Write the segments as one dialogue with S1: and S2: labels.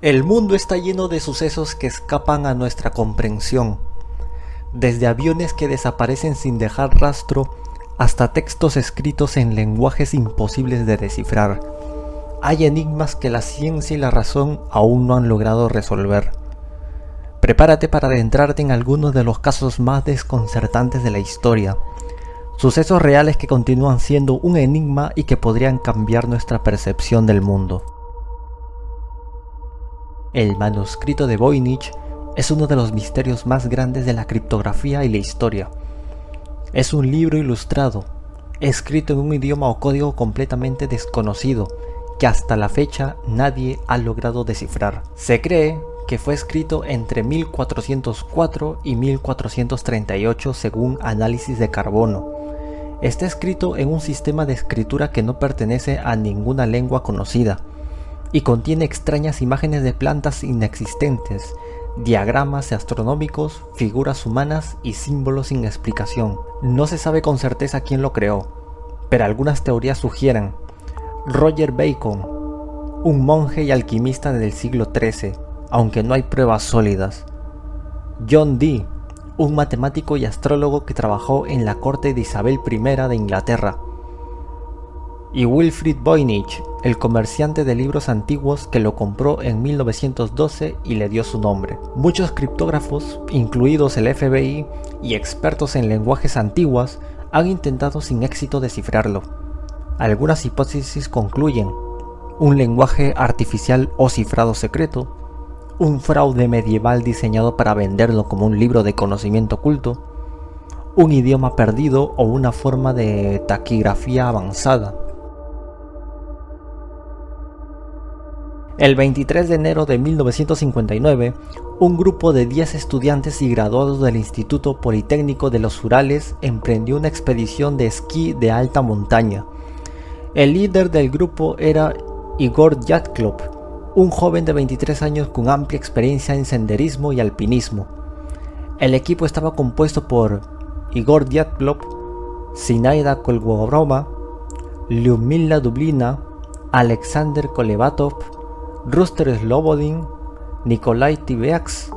S1: El mundo está lleno de sucesos que escapan a nuestra comprensión, desde aviones que desaparecen sin dejar rastro hasta textos escritos en lenguajes imposibles de descifrar. Hay enigmas que la ciencia y la razón aún no han logrado resolver. Prepárate para adentrarte en algunos de los casos más desconcertantes de la historia, sucesos reales que continúan siendo un enigma y que podrían cambiar nuestra percepción del mundo. El manuscrito de Voynich es uno de los misterios más grandes de la criptografía y la historia. Es un libro ilustrado, escrito en un idioma o código completamente desconocido, que hasta la fecha nadie ha logrado descifrar. Se cree que fue escrito entre 1404 y 1438 según análisis de carbono. Está escrito en un sistema de escritura que no pertenece a ninguna lengua conocida, y contiene extrañas imágenes de plantas inexistentes, diagramas astronómicos, figuras humanas y símbolos sin explicación. No se sabe con certeza quién lo creó, pero algunas teorías sugieren Roger Bacon, un monje y alquimista del siglo XIII, aunque no hay pruebas sólidas; John Dee, un matemático y astrólogo que trabajó en la corte de Isabel I de Inglaterra; y Wilfrid Voynich, el comerciante de libros antiguos que lo compró en 1912 y le dio su nombre. Muchos criptógrafos, incluidos el FBI y expertos en lenguajes antiguos, han intentado sin éxito descifrarlo. Algunas hipótesis concluyen: un lenguaje artificial o cifrado secreto, un fraude medieval diseñado para venderlo como un libro de conocimiento oculto, un idioma perdido o una forma de taquigrafía avanzada. El 23 de enero de 1959, un grupo de 10 estudiantes y graduados del Instituto Politécnico de los Urales emprendió una expedición de esquí de alta montaña. El líder del grupo era Igor Dyatlov, un joven de 23 años con amplia experiencia en senderismo y alpinismo. El equipo estaba compuesto por Igor Dyatlov, Zinaida Kolmogorova, Lyudmila Dublina, Alexander Kolevatov, Ruster Slobodin, Nikolai Tybeaks,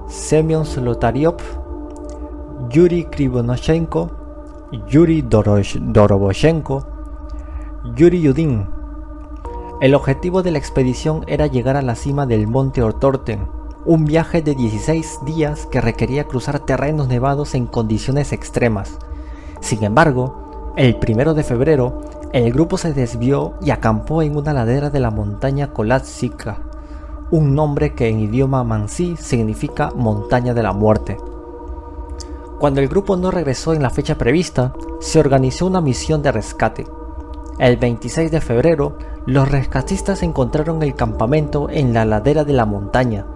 S1: Semyon Zolotaryov, Yuri Krivonochenko, Yuri Doroboshenko, Yuri Yudin. El objetivo de la expedición era llegar a la cima del monte Ortorten, un viaje de 16 días que requería cruzar terrenos nevados en condiciones extremas. Sin embargo, el 1 de febrero, el grupo se desvió y acampó en una ladera de la montaña Kolatsika, un nombre que en idioma mansi significa montaña de la muerte. Cuando el grupo no regresó en la fecha prevista, se organizó una misión de rescate. El 26 de febrero, los rescatistas encontraron el campamento en la ladera de la montaña.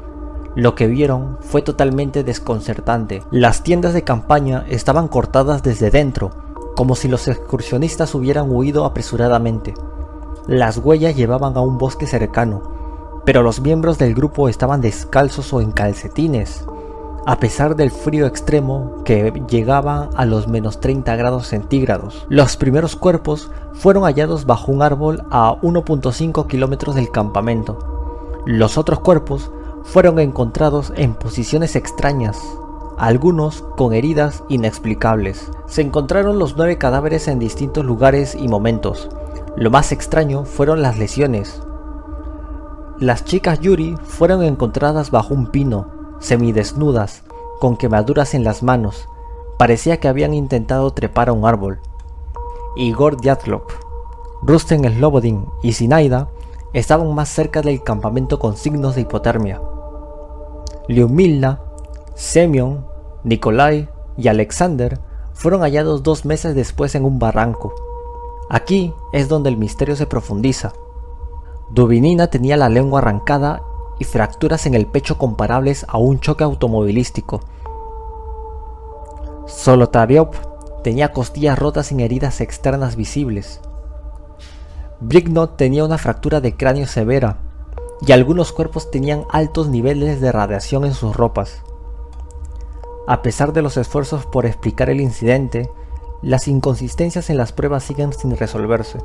S1: Lo que vieron fue totalmente desconcertante. Las tiendas de campaña estaban cortadas desde dentro, como si los excursionistas hubieran huido apresuradamente. Las huellas llevaban a un bosque cercano, pero los miembros del grupo estaban descalzos o en calcetines, a pesar del frío extremo que llegaba a los menos 30 grados centígrados. Los primeros cuerpos fueron hallados bajo un árbol a 1.5 kilómetros del campamento. Los otros cuerpos fueron encontrados en posiciones extrañas, algunos con heridas inexplicables. Se encontraron los 9 cadáveres en distintos lugares y momentos. Lo más extraño fueron las lesiones. Las chicas Yuri fueron encontradas bajo un pino, semidesnudas, con quemaduras en las manos. Parecía que habían intentado trepar a un árbol. Igor Dyatlov, Rusten Slobodin y Zinaida estaban más cerca del campamento con signos de hipotermia. Lyudmila, Semyon, Nikolai y Alexander fueron hallados 2 meses después en un barranco. Aquí es donde el misterio se profundiza. Dubinina tenía la lengua arrancada y fracturas en el pecho comparables a un choque automovilístico. Zolotaryov tenía costillas rotas sin heridas externas visibles. Brignot tenía una fractura de cráneo severa, y algunos cuerpos tenían altos niveles de radiación en sus ropas. A pesar de los esfuerzos por explicar el incidente, las inconsistencias en las pruebas siguen sin resolverse.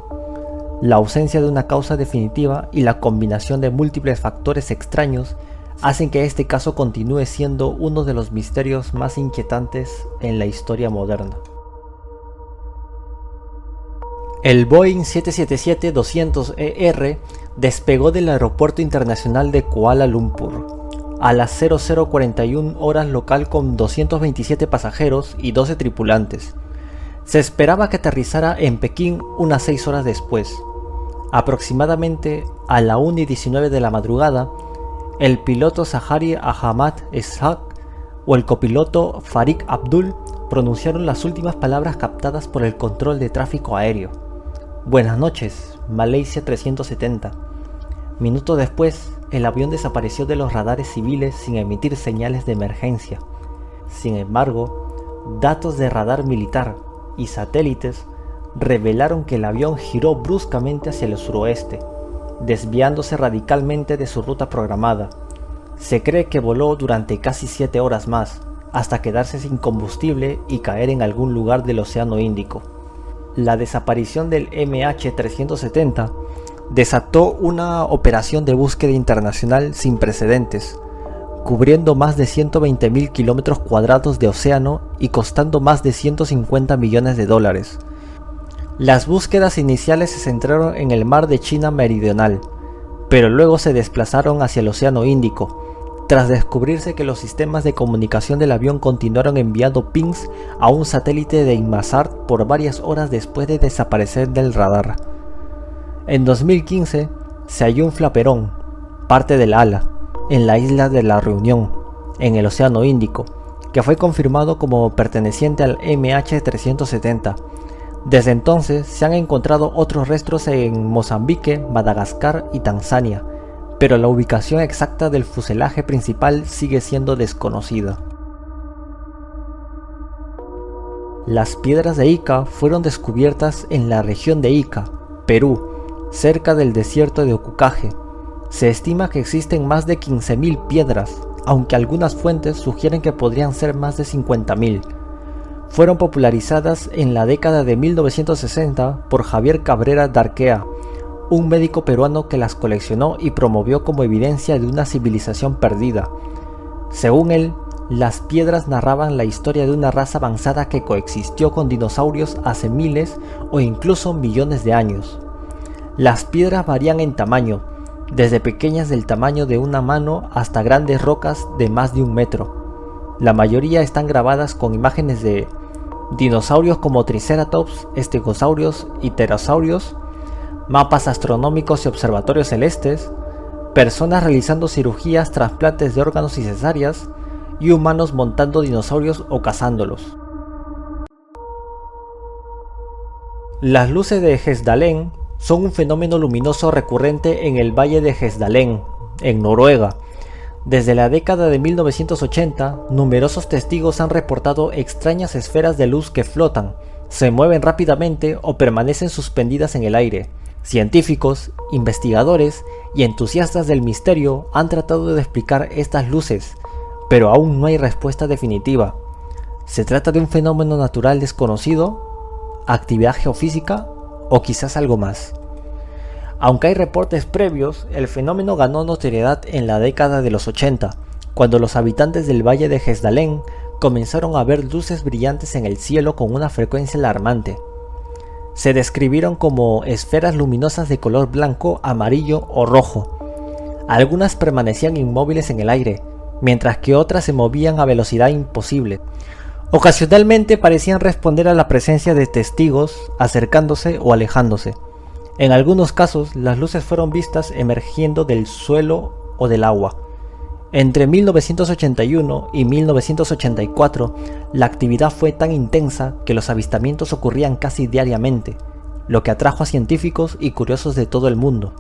S1: La ausencia de una causa definitiva y la combinación de múltiples factores extraños hacen que este caso continúe siendo uno de los misterios más inquietantes en la historia moderna. El Boeing 777-200ER despegó del Aeropuerto Internacional de Kuala Lumpur a las 00:41 horas local con 227 pasajeros y 12 tripulantes. Se esperaba que aterrizara en Pekín unas 6 horas después. Aproximadamente a la 1:19 de la madrugada, el piloto Zahari Ahmad Ishaq o el copiloto Farid Abdul pronunciaron las últimas palabras captadas por el control de tráfico aéreo. Buenas noches, Malaysia 370. Minutos después, el avión desapareció de los radares civiles sin emitir señales de emergencia. Sin embargo, datos de radar militar y satélites revelaron que el avión giró bruscamente hacia el suroeste, desviándose radicalmente de su ruta programada. Se cree que voló durante casi 7 horas más, hasta quedarse sin combustible y caer en algún lugar del Océano Índico. La desaparición del MH370 desató una operación de búsqueda internacional sin precedentes, cubriendo más de 120.000 kilómetros cuadrados de océano y costando más de 150 millones de dólares. Las búsquedas iniciales se centraron en el mar de China Meridional, pero luego se desplazaron hacia el Océano Índico, tras descubrirse que los sistemas de comunicación del avión continuaron enviando pings a un satélite de Inmarsat por varias horas después de desaparecer del radar. En 2015 se halló un flaperón, parte del ala, en la isla de La Reunión, en el Océano Índico, que fue confirmado como perteneciente al MH370. Desde entonces se han encontrado otros restos en Mozambique, Madagascar y Tanzania, pero la ubicación exacta del fuselaje principal sigue siendo desconocida. Las piedras de Ica fueron descubiertas en la región de Ica, Perú, cerca del desierto de Ocucaje. Se estima que existen más de 15.000 piedras, aunque algunas fuentes sugieren que podrían ser más de 50.000. Fueron popularizadas en la década de 1960 por Javier Cabrera Darquea, un médico peruano que las coleccionó y promovió como evidencia de una civilización perdida. Según él, las piedras narraban la historia de una raza avanzada que coexistió con dinosaurios hace miles o incluso millones de años. Las piedras varían en tamaño, desde pequeñas del tamaño de una mano hasta grandes rocas de más de 1 metro. La mayoría están grabadas con imágenes de dinosaurios como Triceratops, Stegosaurios y Pterosaurios, mapas astronómicos y observatorios celestes, personas realizando cirugías, trasplantes de órganos y cesáreas, y humanos montando dinosaurios o cazándolos. Las luces de Hesdalen son un fenómeno luminoso recurrente en el Valle de Hesdalen, en Noruega. Desde la década de 1980, numerosos testigos han reportado extrañas esferas de luz que flotan, se mueven rápidamente o permanecen suspendidas en el aire. Científicos, investigadores y entusiastas del misterio han tratado de explicar estas luces, pero aún no hay respuesta definitiva. ¿Se trata de un fenómeno natural desconocido? ¿Actividad geofísica? ¿O quizás algo más? Aunque hay reportes previos, el fenómeno ganó notoriedad en la década de los 80, cuando los habitantes del Valle de Hesdalen comenzaron a ver luces brillantes en el cielo con una frecuencia alarmante. Se describieron como esferas luminosas de color blanco, amarillo o rojo. Algunas permanecían inmóviles en el aire, mientras que otras se movían a velocidad imposible. Ocasionalmente parecían responder a la presencia de testigos, acercándose o alejándose. En algunos casos, las luces fueron vistas emergiendo del suelo o del agua. Entre 1981 y 1984, la actividad fue tan intensa que los avistamientos ocurrían casi diariamente, lo que atrajo a científicos y curiosos de todo el mundo.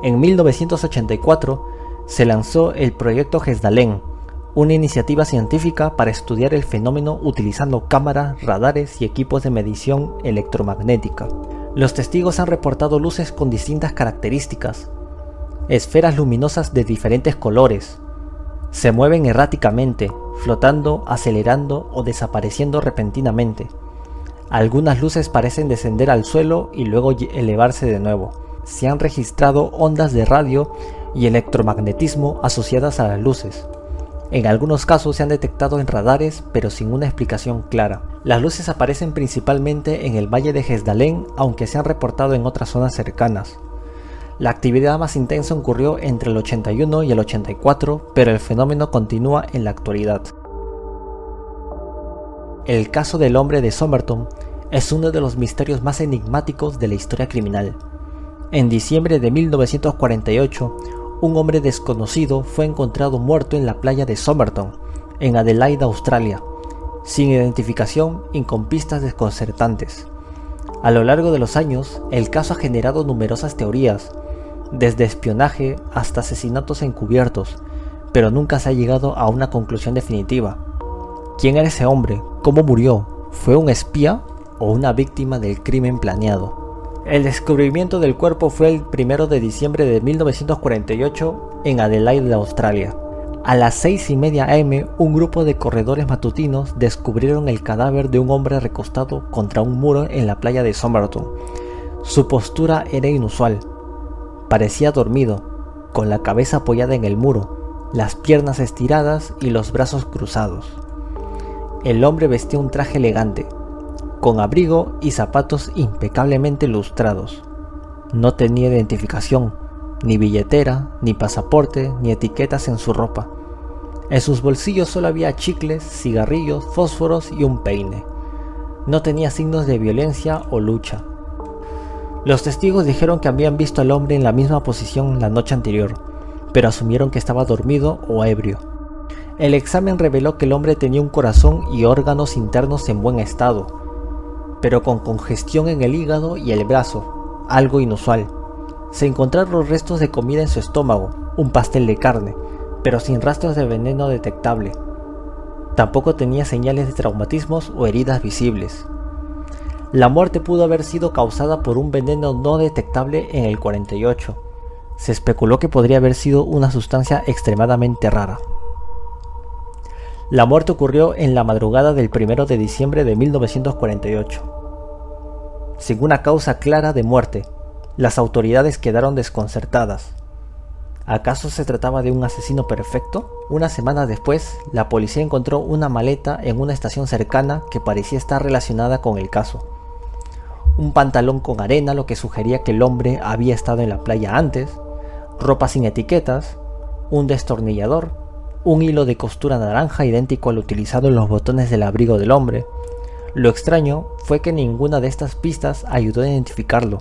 S1: En 1984 se lanzó el Proyecto Hesdalen, una iniciativa científica para estudiar el fenómeno utilizando cámaras, radares y equipos de medición electromagnética. Los testigos han reportado luces con distintas características, esferas luminosas de diferentes colores. Se mueven erráticamente, flotando, acelerando o desapareciendo repentinamente. Algunas luces parecen descender al suelo y luego elevarse de nuevo. Se han registrado ondas de radio y electromagnetismo asociadas a las luces. En algunos casos se han detectado en radares, pero sin una explicación clara. Las luces aparecen principalmente en el valle de Jesdalén, aunque se han reportado en otras zonas cercanas. La actividad más intensa ocurrió entre el 81 y el 84, pero el fenómeno continúa en la actualidad. El caso del hombre de Somerton es uno de los misterios más enigmáticos de la historia criminal. En diciembre de 1948, un hombre desconocido fue encontrado muerto en la playa de Somerton, en Adelaide, Australia, sin identificación y con pistas desconcertantes. A lo largo de los años, el caso ha generado numerosas teorías, desde espionaje hasta asesinatos encubiertos, pero nunca se ha llegado a una conclusión definitiva. ¿Quién era ese hombre? ¿Cómo murió? ¿Fue un espía o una víctima del crimen planeado? El descubrimiento del cuerpo fue el 1 de diciembre de 1948 en Adelaide, Australia. A las 6:30 am, un grupo de corredores matutinos descubrieron el cadáver de un hombre recostado contra un muro en la playa de Somerton. Su postura era inusual. Parecía dormido, con la cabeza apoyada en el muro, las piernas estiradas y los brazos cruzados. El hombre vestía un traje elegante, con abrigo y zapatos impecablemente lustrados. No tenía identificación, ni billetera, ni pasaporte, ni etiquetas en su ropa. En sus bolsillos solo había chicles, cigarrillos, fósforos y un peine. No tenía signos de violencia o lucha. Los testigos dijeron que habían visto al hombre en la misma posición la noche anterior, pero asumieron que estaba dormido o ebrio. El examen reveló que el hombre tenía un corazón y órganos internos en buen estado, pero con congestión en el hígado y el brazo, algo inusual. Se encontraron restos de comida en su estómago, un pastel de carne, pero sin rastros de veneno detectable. Tampoco tenía señales de traumatismos o heridas visibles. La muerte pudo haber sido causada por un veneno no detectable en el 48. Se especuló que podría haber sido una sustancia extremadamente rara. La muerte ocurrió en la madrugada del 1 de diciembre de 1948. Sin una causa clara de muerte, las autoridades quedaron desconcertadas. ¿Acaso se trataba de un asesino perfecto? Una semana después, la policía encontró una maleta en una estación cercana que parecía estar relacionada con el caso. Un pantalón con arena, lo que sugería que el hombre había estado en la playa antes, ropa sin etiquetas, un destornillador, un hilo de costura naranja idéntico al utilizado en los botones del abrigo del hombre. Lo extraño fue que ninguna de estas pistas ayudó a identificarlo,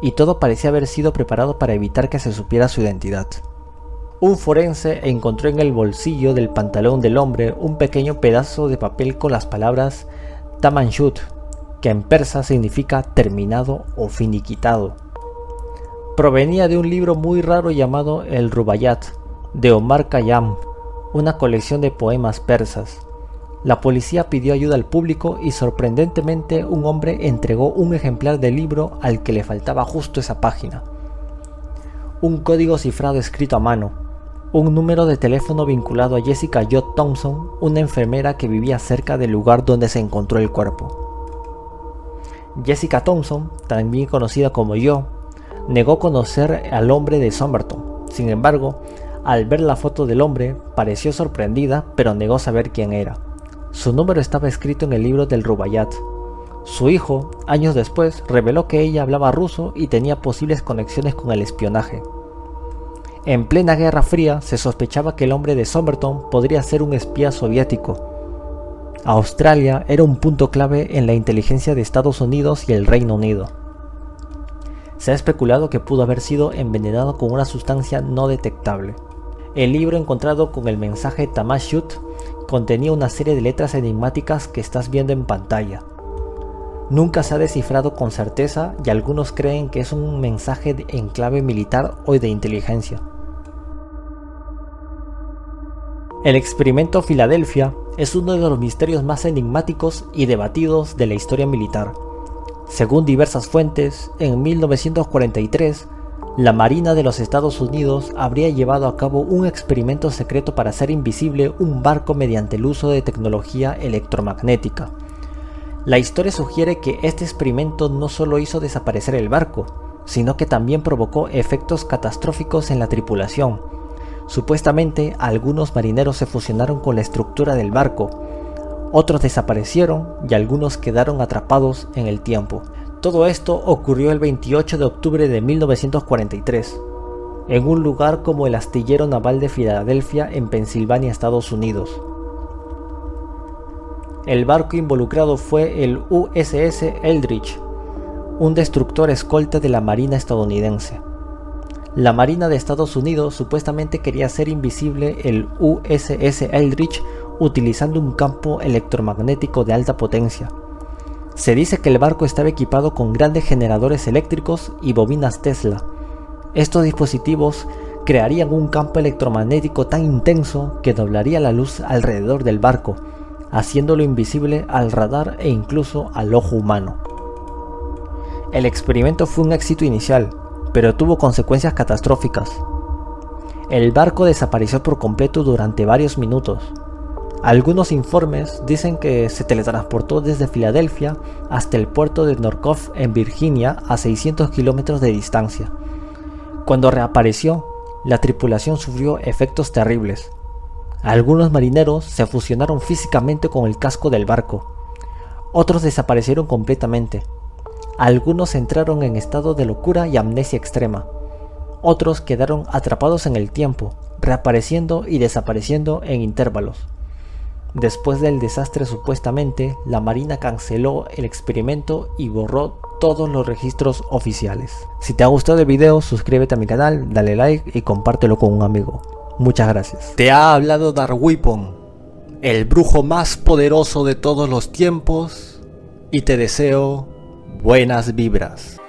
S1: y todo parecía haber sido preparado para evitar que se supiera su identidad. Un forense encontró en el bolsillo del pantalón del hombre un pequeño pedazo de papel con las palabras Tamanshut, que en persa significa terminado o finiquitado. Provenía de un libro muy raro llamado El Rubaiyat, de Omar Khayyam, una colección de poemas persas. La policía pidió ayuda al público y sorprendentemente un hombre entregó un ejemplar del libro al que le faltaba justo esa página. Un código cifrado escrito a mano, un número de teléfono vinculado a Jessica Judd Thompson, una enfermera que vivía cerca del lugar donde se encontró el cuerpo. Jessica Thompson, también conocida como Jo, negó conocer al hombre de Somerton. Sin embargo, al ver la foto del hombre, pareció sorprendida, pero negó saber quién era. Su número estaba escrito en el libro del Rubaiyat. Su hijo, años después, reveló que ella hablaba ruso y tenía posibles conexiones con el espionaje. En plena Guerra Fría, se sospechaba que el hombre de Somerton podría ser un espía soviético. Australia era un punto clave en la inteligencia de Estados Unidos y el Reino Unido. Se ha especulado que pudo haber sido envenenado con una sustancia no detectable. El libro encontrado con el mensaje Tamashut contenía una serie de letras enigmáticas que estás viendo en pantalla. Nunca se ha descifrado con certeza y algunos creen que es un mensaje en clave militar o de inteligencia. El experimento Filadelfia es uno de los misterios más enigmáticos y debatidos de la historia militar. Según diversas fuentes, en 1943, la Marina de los Estados Unidos habría llevado a cabo un experimento secreto para hacer invisible un barco mediante el uso de tecnología electromagnética. La historia sugiere que este experimento no solo hizo desaparecer el barco, sino que también provocó efectos catastróficos en la tripulación. Supuestamente, algunos marineros se fusionaron con la estructura del barco, otros desaparecieron y algunos quedaron atrapados en el tiempo. Todo esto ocurrió el 28 de octubre de 1943, en un lugar como el astillero naval de Filadelfia en Pensilvania, Estados Unidos. El barco involucrado fue el USS Eldridge, un destructor escolta de la Marina estadounidense. La Marina de Estados Unidos supuestamente quería hacer invisible el USS Eldridge utilizando un campo electromagnético de alta potencia. Se dice que el barco estaba equipado con grandes generadores eléctricos y bobinas Tesla. Estos dispositivos crearían un campo electromagnético tan intenso que doblaría la luz alrededor del barco, haciéndolo invisible al radar e incluso al ojo humano. El experimento fue un éxito inicial, pero tuvo consecuencias catastróficas. El barco desapareció por completo durante varios minutos. Algunos informes dicen que se teletransportó desde Filadelfia hasta el puerto de Norfolk en Virginia a 600 kilómetros de distancia. Cuando reapareció, la tripulación sufrió efectos terribles. Algunos marineros se fusionaron físicamente con el casco del barco. Otros desaparecieron completamente. Algunos entraron en estado de locura y amnesia extrema. Otros quedaron atrapados en el tiempo, reapareciendo y desapareciendo en intervalos. Después del desastre, supuestamente, la Marina canceló el experimento y borró todos los registros oficiales. Si te ha gustado el video, suscríbete a mi canal, dale like y compártelo con un amigo. Muchas gracias. Te ha hablado Darweapon, el brujo más poderoso de todos los tiempos, y te deseo buenas vibras.